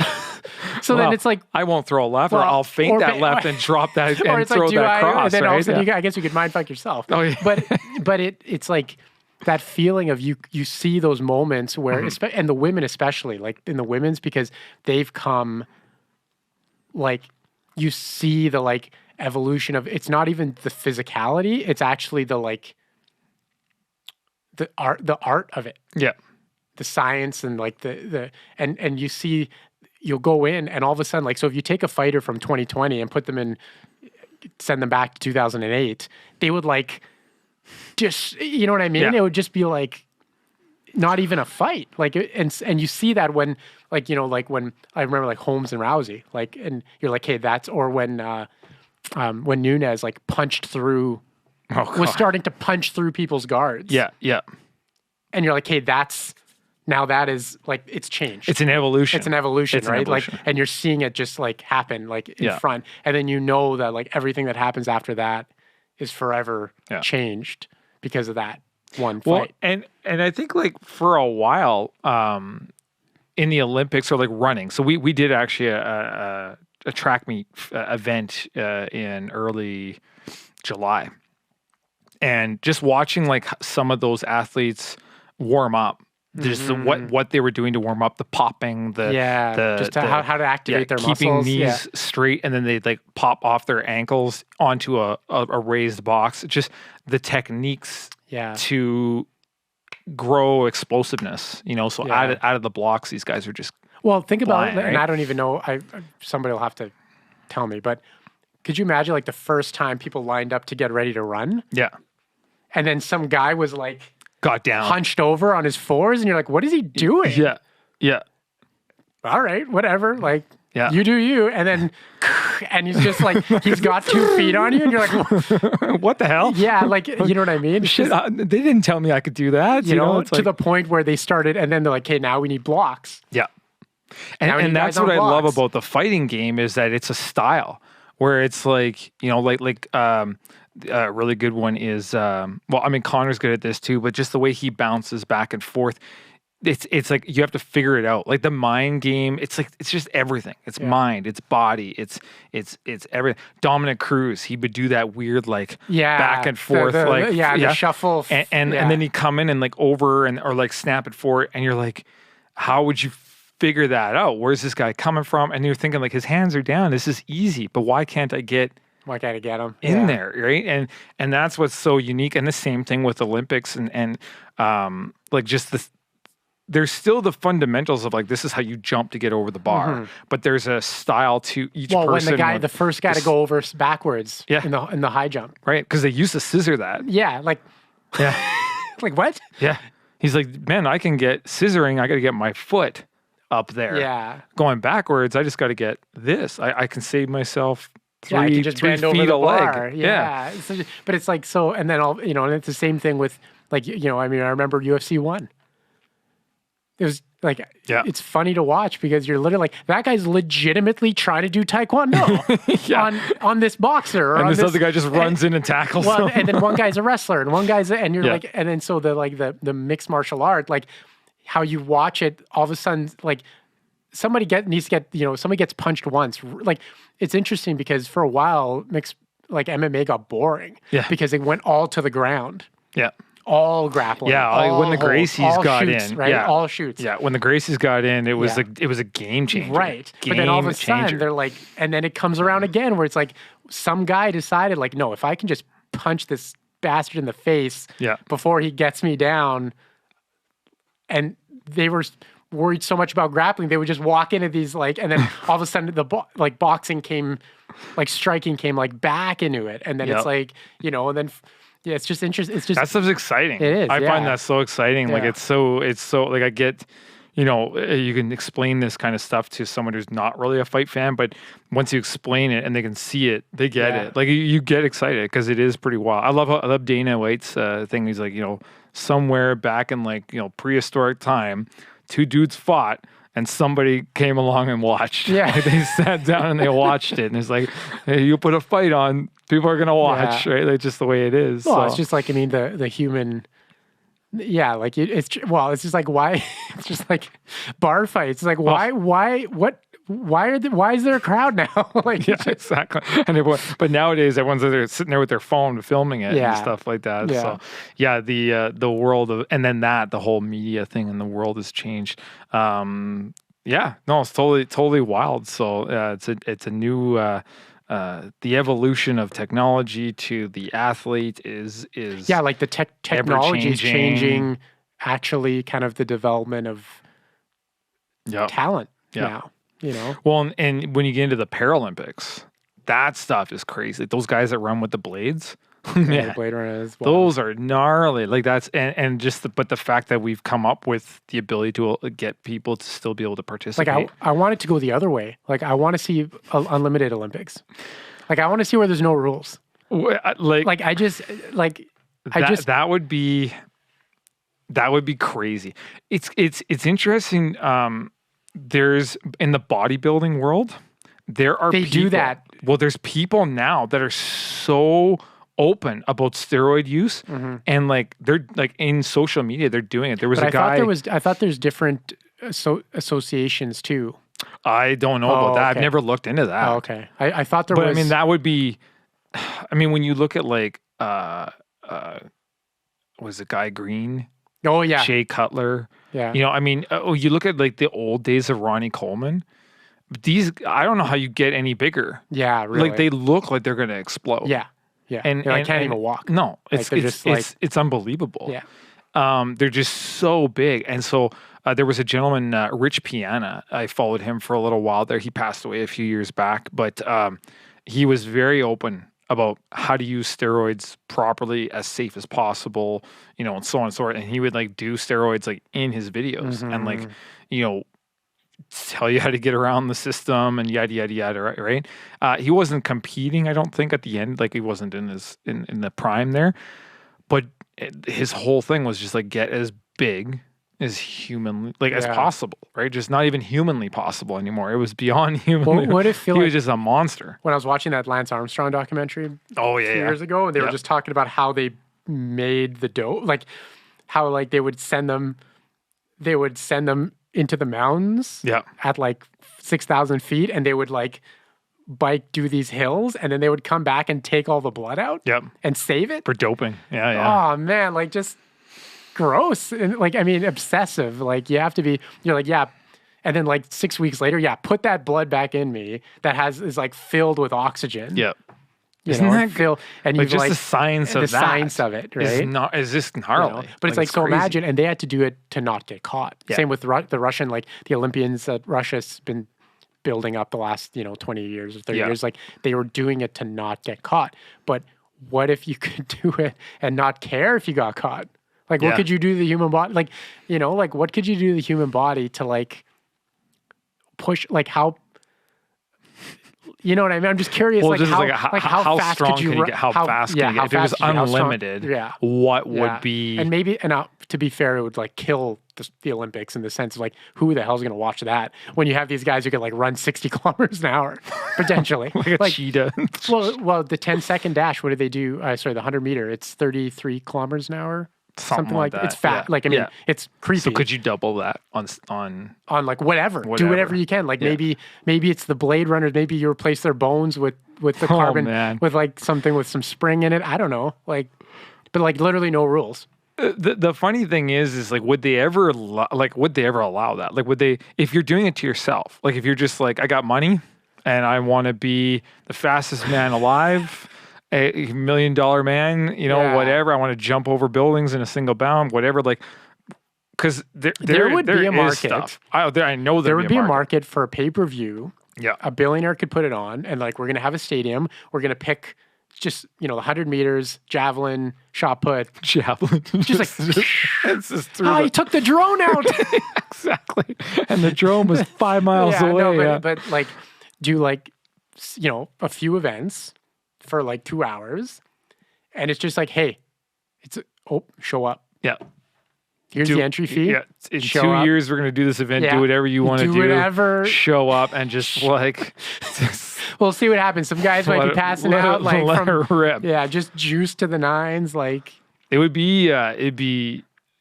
S1: So then it's like
S2: I won't throw a left, or I'll feint that left and drop that and throw that cross.
S1: And then
S2: right?
S1: all of a sudden, I guess you could mindfuck yourself.
S2: Oh yeah.
S1: But it's like. That feeling of you see those moments where, and the women especially, like in the women's, because they've come, like, you see the, like, evolution of, it's not even the physicality, it's actually the, like, the art of it.
S2: Yeah.
S1: The science and, like, and you see, you'll go in and all of a sudden, like, so if you take a fighter from 2020 and send them back to 2008, they would, like, just, you know what I mean?
S2: Yeah.
S1: It would just be like not even a fight. Like, and you see that when, like, like when I remember like Holmes and Rousey, like, and you're like, hey, when Nunes like punched through, was starting to punch through people's guards.
S2: Yeah. Yeah.
S1: And you're like, hey, now that is like, it's changed.
S2: It's an evolution.
S1: It's an evolution, right? Like, and you're seeing it just like happen like in front. And then that like everything that happens after that is forever changed because of that one fight.
S2: Well, and I think like for a while in the Olympics or like running. So we did actually a track meet event in early July, and just watching like some of those athletes warm up. Just what they were doing to warm up, the popping, how to activate their muscles, keeping knees straight, and then they like pop off their ankles onto a raised box. Just the techniques to grow explosiveness, So out of the blocks, these guys are just
S1: think about it, and I don't even know. Somebody will have to tell me, but could you imagine like the first time people lined up to get ready to run?
S2: Yeah,
S1: and then some guy was like.
S2: Got down,
S1: hunched over on his fours, and you're like, "What is he doing?"
S2: Yeah.
S1: All right, whatever. Like, you do you, and then, and he's just like, he's got 2 feet on you, and you're like,
S2: "What the hell?"
S1: Yeah, like, you know what I mean?
S2: Shit, they didn't tell me I could do that.
S1: You know, to the point where they started, and then they're like, "Okay, now we need blocks."
S2: Yeah, and that's what I love about the fighting game is that it's a style where it's like, a really good one is, Connor's good at this too, but just the way he bounces back and forth, it's like you have to figure it out. Like the mind game, it's like it's just everything. It's mind, it's body, it's everything. Dominic Cruz, he would do that weird like back and forth,
S1: the shuffle,
S2: and then he'd come in and like over or like snap it forward, and you're like, how would you figure that out? Where's this guy coming from? And you're thinking like his hands are down. This is easy, but why can't I get
S1: him
S2: in there, right? And that's what's so unique. And the same thing with Olympics and like just there's still the fundamentals of like this is how you jump to get over the bar, but there's a style to each person.
S1: When the first guy to go over backwards in the high jump,
S2: right? Because they used to scissor that.
S1: Like what?
S2: Yeah, he's like, man, I can get scissoring. I got to get my foot up there.
S1: Yeah.
S2: Going backwards, I just got to get this. I can save myself
S1: I can just bend over the bar.
S2: leg.
S1: Yeah. But it's like, so, and then all, and it's the same thing with like, I mean, I remember UFC 1. It was like, it's funny to watch because you're literally like, that guy's legitimately trying to do Taekwondo on this boxer. Or
S2: and
S1: on
S2: this other guy just runs in and tackles him.
S1: And then one guy's a wrestler and one guy's, and you're like, and then so the mixed martial art, like how you watch it, all of a sudden, like somebody gets punched once. Like it's interesting because for a while, mixed like MMA got boring because it went all to the ground.
S2: Yeah.
S1: All grappling.
S2: Yeah,
S1: all
S2: when the Gracies got
S1: shoots,
S2: in.
S1: Right?
S2: Yeah.
S1: All shoots.
S2: Yeah, when the Gracies got in, it was a game changer.
S1: Right. But then all of a sudden they're like, and then it comes around again where it's like some guy decided like, no, if I can just punch this bastard in the face before he gets me down, and they were worried so much about grappling, they would just walk into these like, and then all of a sudden like boxing came, like striking came like back into it, and then it's like, and then. Yeah, it's just interesting. It's just
S2: that stuff's exciting.
S1: It is.
S2: I find that so exciting. Like it's so like I get, you can explain this kind of stuff to someone who's not really a fight fan, but once you explain it and they can see it, they get it. Like you get excited because it is pretty wild. I love Dana White's thing. He's like, somewhere back in like prehistoric time, two dudes fought. And somebody came along and watched. Yeah. Like they sat down and they watched it. And it's like, hey, you put a fight on, people are going to watch, right? Like just the way it is.
S1: Well, it's just like, I mean, the human, like it's just like, why, it's just like bar fights. It's like, why is there a crowd now? Like,
S2: exactly. And but nowadays everyone's sitting there with their phone filming it and stuff like that. So the world of, and then the whole media thing in the world has changed. It's totally wild. So it's a new, the evolution of technology to the athlete is
S1: like the technology is changing actually kind of the development of talent now.
S2: Well, and when you get into the Paralympics, that stuff is crazy. Like those guys that run with the blades,
S1: the blade runners,
S2: those are gnarly. Like that's but the fact that we've come up with the ability to get people to still be able to participate.
S1: Like I want it to go the other way. Like I want to see unlimited Olympics. Like I want to see where there's no rules. That
S2: would be crazy. It's interesting. There's in the bodybuilding world, they do that. Well, there's people now that are so open about steroid use, and like they're like in social media, they're doing it. There was a guy.
S1: I thought there's different associations too.
S2: I don't know about that. Okay. I've never looked into that.
S1: Oh, okay. I thought there was.
S2: But I mean, that would be. I mean, when you look at like, was it Guy Green?
S1: Oh yeah,
S2: Jay Cutler.
S1: Yeah.
S2: I mean, you look at like the old days of Ronnie Coleman. I don't know how you get any bigger.
S1: Yeah, really.
S2: Like they look like they're going to explode.
S1: Yeah. Yeah.
S2: And
S1: they can't even walk.
S2: No, it's unbelievable.
S1: Yeah.
S2: They're just so big. And so there was a gentleman, Rich Piana. I followed him for a little while there. He passed away a few years back, but he was very open about how to use steroids properly, as safe as possible, and so on and so forth. And he would like do steroids like in his videos and like, tell you how to get around the system and yada, yada, yada, right? He wasn't competing, I don't think, at the end. Like he wasn't in the prime there. But his whole thing was just like get as big as humanly, as possible, right? Just not even humanly possible anymore. It was beyond humanly.
S1: What if he
S2: was just a monster.
S1: When I was watching that Lance Armstrong documentary a few years ago, and they were just talking about how they made the dough, like how like they would send them into the mountains at like 6,000 feet, and they would like do these hills, and then they would come back and take all the blood out and save it
S2: for doping. Oh
S1: man, like just gross. And like, I mean, obsessive. Like you're like, and then like 6 weeks later, put that blood back in me that is like filled with oxygen.
S2: Yep.
S1: Isn't that feel? And
S2: like just the science of
S1: science of it, right?
S2: Is this gnarly?
S1: But it's like so crazy. Imagine, and they had to do it to not get caught. Yeah. Same with the Russian, like the Olympians that Russia's been building up the last 20 years or 30 years. Like they were doing it to not get caught. But what if you could do it and not care if you got caught? Like what could you do to the human body? Like like what could you do to the human body to like push, like how, you know what I mean? I'm just curious,
S2: well,
S1: like,
S2: just
S1: how fast
S2: strong
S1: could you
S2: can you get? How fast can you get? If it was unlimited, what would be?
S1: And maybe, and to be fair, it would like kill the Olympics in the sense of like, who the hell's going to watch that when you have these guys who can like run 60 kilometers an hour potentially,
S2: like a cheetah.
S1: well, the 10-second dash. What do they do? Sorry, the 100-meter. It's 33 kilometers an hour.
S2: Something like that.
S1: It's fat. Like, I mean, it's creepy.
S2: So could you double that on
S1: like whatever. Do whatever you can. Like maybe it's the Blade Runners. Maybe you replace their bones with the carbon with like something with some spring in it. I don't know. Like, but like literally no rules.
S2: The funny thing is like, would they ever allow that? Like, would they, if you're doing it to yourself, like if you're just like, I got money and I want to be the fastest man alive, $1 million man, whatever. I want to jump over buildings in a single bound, whatever. Like, because there
S1: would be a market.
S2: I know
S1: there would be a market for a pay-per-view.
S2: Yeah,
S1: a billionaire could put it on, and like we're gonna have a stadium. We're gonna pick just the 100 meters, javelin, shot put,
S2: just like
S1: it's just he took the drone out.
S2: Exactly, and the drone was 5 miles away.
S1: No, but like do like a few events for like 2 hours, and it's just like, hey, show up.
S2: Yeah.
S1: Here's the entry fee.
S2: Yeah. In 2 years, we're going to do this event. Do whatever you want to do.
S1: Whatever.
S2: Show up and just like.
S1: We'll see what happens. Some guys might be passing out like
S2: let her rip.
S1: Yeah, just juice to the nines. Like
S2: it would be.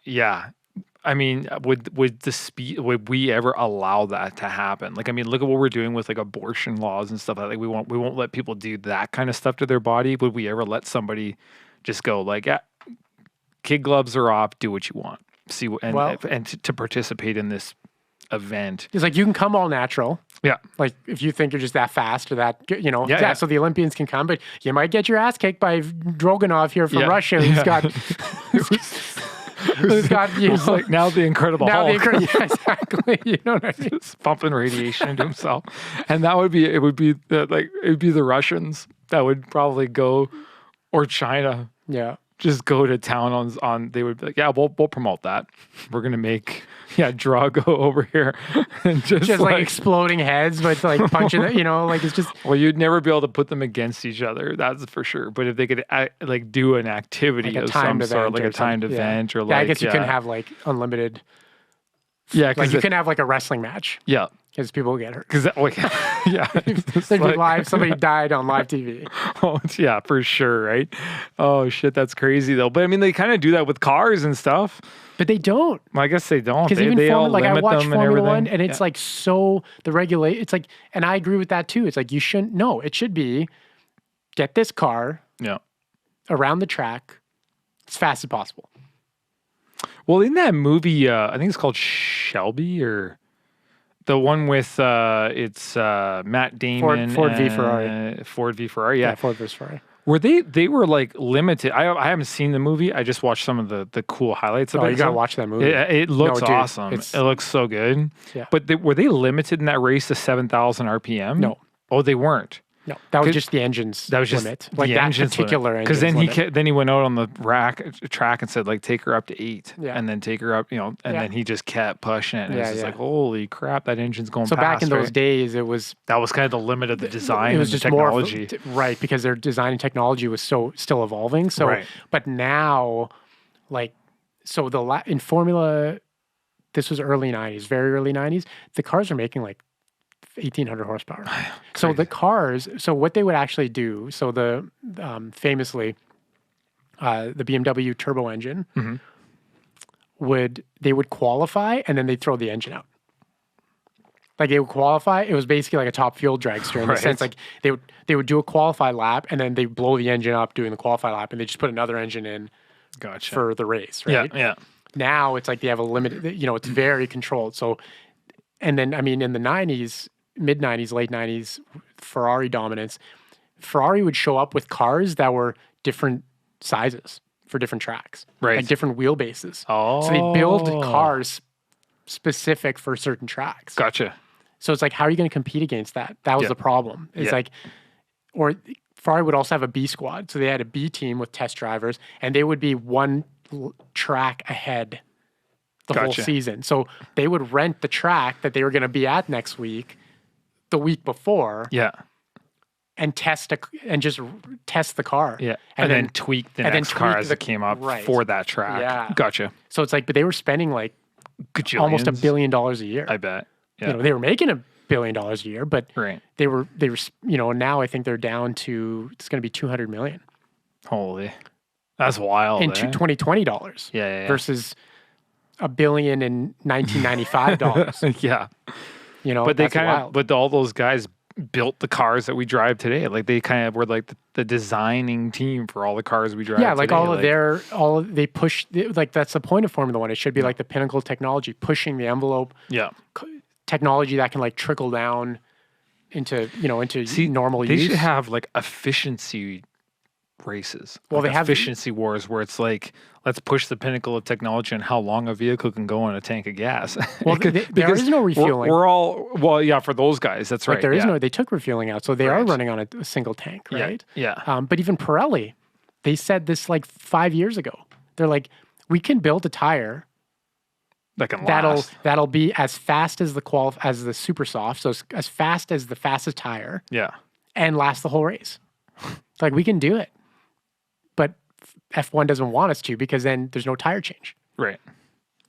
S2: Yeah. I mean, would the speed? Would we ever allow that to happen? Like, I mean, look at what we're doing with like abortion laws and stuff. Like, we won't let people do that kind of stuff to their body. Would we ever let somebody just go like, yeah, kid gloves are off, do what you want, see what, and to participate in this event?
S1: It's like you can come all natural.
S2: Yeah,
S1: like if you think you're just that fast or that, so the Olympians can come, but you might get your ass kicked by Droganov here from Russia, who's got. Who's got,
S2: like now the Incredible Hulk.
S1: Exactly. You know what I mean?
S2: Just pumping radiation into himself. And it would be the Russians that would probably go, or China.
S1: Yeah.
S2: Just go to town on they would be like, yeah, we'll promote that. We're gonna make Drago over here and just
S1: like exploding heads, but like punching like it's just.
S2: Well, you'd never be able to put them against each other, that's for sure. But if they could like do an activity like of some sort, like a timed event, or like
S1: I guess you can have like unlimited.
S2: Yeah,
S1: like you can have like a wrestling match.
S2: Yeah.
S1: Because people get hurt.
S2: Because
S1: they'd be live. Somebody died on live TV.
S2: Oh yeah, for sure, right? Oh shit, that's crazy though. But I mean, they kind of do that with cars and stuff.
S1: But they don't.
S2: Well, I guess they don't.
S1: Because even I watch Formula One, and it's like so it's like, and I agree with that too. It's like you shouldn't. No, it should be get this car.
S2: Yeah.
S1: Around the track, as fast as possible.
S2: Well, in that movie, I think it's called Shelby or. The one with it's Matt Damon,
S1: Ford v Ferrari.
S2: Ford v Ferrari, yeah.
S1: Ford versus Ferrari.
S2: Were they were like limited? I haven't seen the movie. I just watched some of the cool highlights of it.
S1: Oh, you gotta watch that movie.
S2: It looks awesome. It looks so good.
S1: Yeah.
S2: But were they limited in that race to 7,000 RPM?
S1: No.
S2: Oh, they weren't.
S1: No, that was just the engine's limit. Like that particular engine.
S2: Because then he went out on the track and said, like, take her up to 8. Yeah. And then take her up, and then he just kept pushing it. And it's just like, holy crap, that engine's going fast.
S1: So back in those days, that was
S2: kind of the limit of the design and the technology.
S1: Right, because their design and technology was still evolving. So, but now, like, so in Formula, this was early 90s, very early 90s, the cars are making like 1,800 horsepower. So the cars, so what they would actually do, so the famously, the BMW turbo engine they would qualify and then they'd throw the engine out. Like they would qualify, it was basically like a top fuel dragster in the sense like they would do a qualify lap and then they blow the engine up doing the qualify lap and they just put another engine in for the race, right?
S2: Yeah.
S1: Now it's like they have a limited, it's very controlled. So, and then, I mean, in the 90s, mid-90s, late 90s, Ferrari dominance, Ferrari would show up with cars that were different sizes for different tracks.
S2: Right.
S1: Like different wheelbases.
S2: Oh.
S1: So they build cars specific for certain tracks.
S2: Gotcha.
S1: So it's like, how are you going to compete against that? That was the problem. It's like, or Ferrari would also have a B squad. So they had a B team with test drivers and they would be one track ahead the whole season. So they would rent the track that they were going to be at next week, the week before.
S2: Yeah.
S1: And just test the car.
S2: Yeah. And then tweak the next car as it came up for that track.
S1: Yeah.
S2: Gotcha.
S1: So it's like, but they were spending like almost $1 billion a year.
S2: I bet. Yeah.
S1: They were making $1 billion a year, but
S2: right.
S1: they were, now I think they're down to, it's going to be 200 million.
S2: Holy. That's wild.
S1: In 2020 dollars.
S2: Yeah.
S1: Versus $1 billion in 1995 dollars.
S2: Yeah.
S1: But they
S2: but all those guys built the cars that we drive today. Like they kind of were like the designing team for all the cars we drive.
S1: Yeah, like
S2: today.
S1: they push, like that's the point of Formula One. It should be like the pinnacle of technology, pushing the envelope.
S2: Yeah,
S1: technology that can like trickle down into normal use.
S2: They should have like efficiency races.
S1: Well,
S2: like
S1: they have
S2: efficiency wars where it's like, let's push the pinnacle of technology and how long a vehicle can go on a tank of gas.
S1: Well, there is no refueling.
S2: We're all, for those guys, that's right.
S1: There is they took refueling out, so they are running on a single tank, right?
S2: Yeah.
S1: But even Pirelli, they said this like 5 years ago. They're like, we can build a tire that'll be as fast as as the super soft, so as fast as the fastest tire.
S2: Yeah.
S1: And last the whole race. Like we can do it. But F1 doesn't want us to because then there's no tire change.
S2: Right.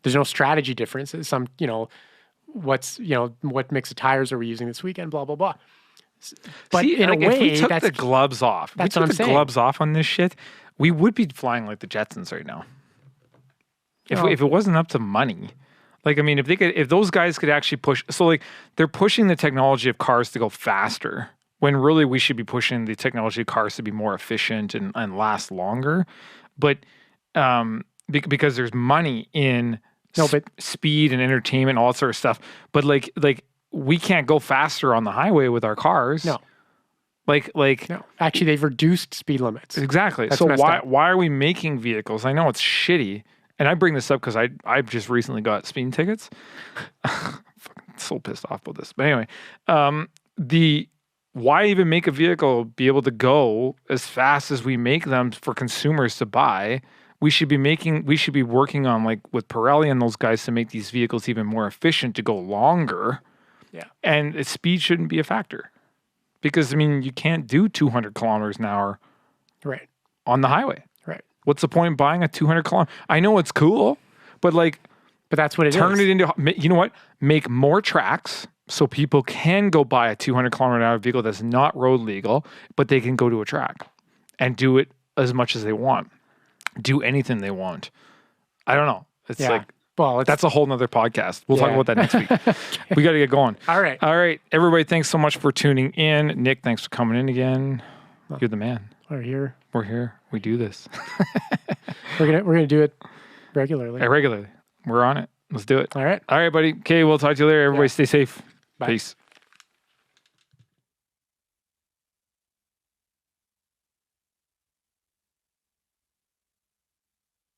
S1: There's no strategy differences. What mix of tires are we using this weekend? Blah, blah, blah. But in a way,
S2: if we took the gloves off,
S1: that's what I'm saying.
S2: Gloves off on this shit, we would be flying like the Jetsons right now. If it wasn't up to money. Like, I mean, if those guys could actually push, so like they're pushing the technology of cars to go faster. When really we should be pushing the technology of cars to be more efficient and last longer. But because there's money in speed and entertainment, all that sort of stuff. But like we can't go faster on the highway with our cars.
S1: No.
S2: No.
S1: Actually, they've reduced speed limits.
S2: Exactly. So why are we making vehicles? I know it's shitty. And I bring this up because I just recently got speeding tickets. Fucking so pissed off about this. But anyway, why even make a vehicle be able to go as fast as we make them for consumers to buy? We should be working on like with Pirelli and those guys to make these vehicles even more efficient to go longer.
S1: Yeah.
S2: And speed shouldn't be a factor. Because I mean, you can't do 200 kilometers an hour
S1: right
S2: on the highway.
S1: Right.
S2: What's the point in buying a 200 kilometer? I know it's cool, but
S1: that's what it is.
S2: Turn it into, you know what? Make more tracks. So people can go buy a 200 kilometer an hour vehicle that's not road legal, but they can go to a track and do it as much as they want. Do anything they want. I don't know. It's that's a whole nother podcast. We'll talk about that next week. Okay. We got to get going.
S1: All right.
S2: Everybody, thanks so much for tuning in. Nick, thanks for coming in again. You're the man.
S1: We're here.
S2: We do this.
S1: We're gonna do it regularly.
S2: Regularly. We're on it. Let's do it.
S1: All right,
S2: buddy. Okay, we'll talk to you later. Everybody stay safe.
S1: Bye.
S2: Peace.